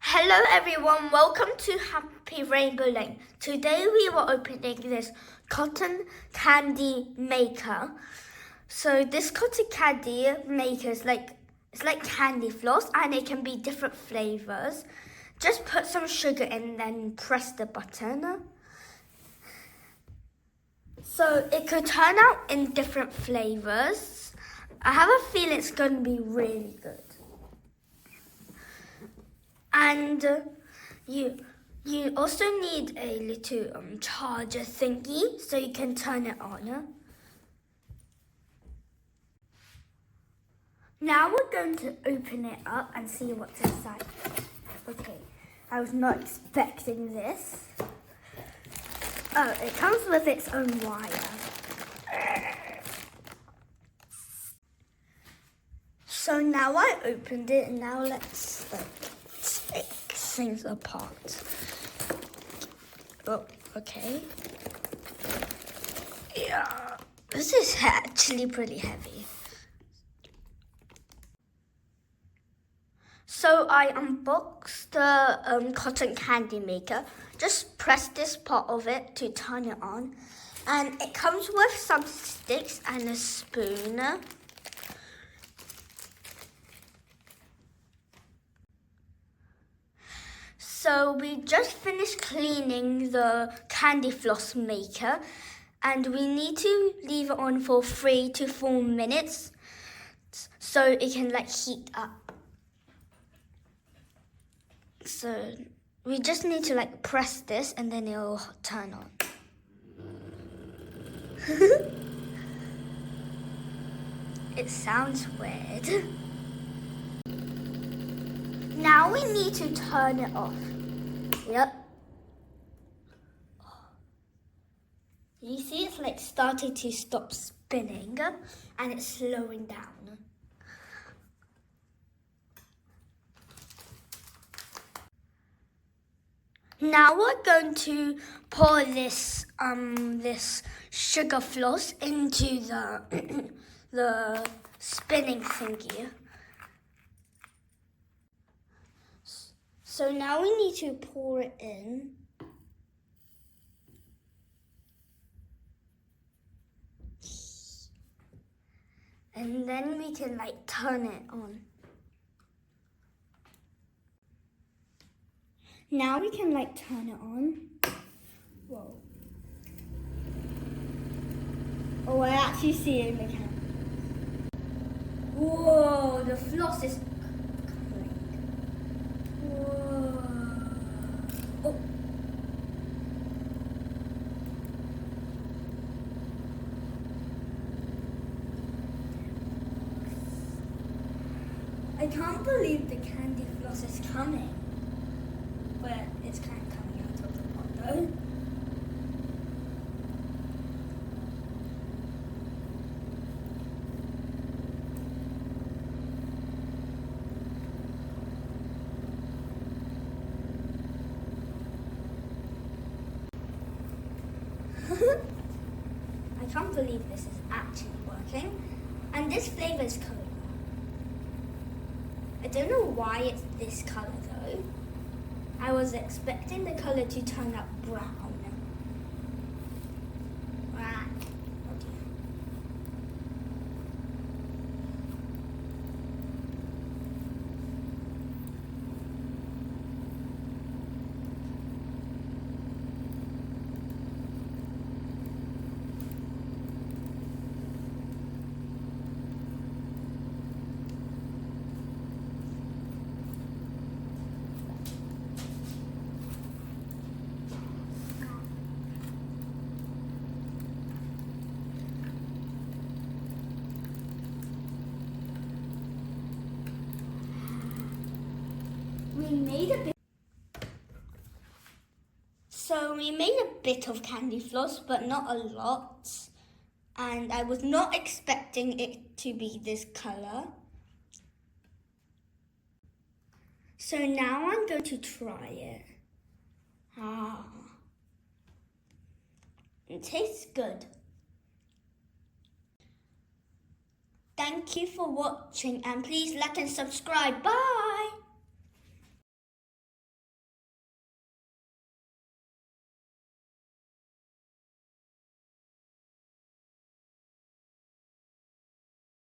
Hello everyone, welcome to Happy Rainbow Lane. Today we were opening this cotton candy maker. So this cotton candy maker is it's like candy floss and it can be different flavors. Just put some sugar in, then press the button. So it could turn out in different flavors. I have a feeling it's going to be really good. And you also need a little charger thingy so you can turn it on. Now we're going to open it up and see what's inside. Okay, I was not expecting this. Oh, it comes with its own wire. So now I opened it, and now let's take things apart. Oh, okay. Yeah, this is actually pretty heavy. So I unboxed the cotton candy maker. Just press this part of it to turn it on. And it comes with some sticks and a spoon. So we just finished cleaning the candy floss maker and we need to leave it on for 3 to 4 minutes so it can heat up. So we just need to press this and then it'll turn on. It sounds weird. Now we need to turn it off. Yep. You see it's starting to stop spinning and it's slowing down. Now we're going to pour this this sugar floss into the spinning thingy. So now we need to pour it in. And then we can turn it on. Now we can turn it on. Whoa. Oh, I actually see it in the camera. Whoa, the floss is oh. I can't believe the candy floss is coming. But it's kind of coming out of the pot though. I can't believe this is actually working. And this flavour is cola. I don't know why it's this colour though. I was expecting the colour to turn up brown. Ah, oh dear. We made a bit of candy floss, but not a lot. And I was not expecting it to be this colour. So now I'm going to try it. It tastes good. Thank you for watching and please like and subscribe. Bye!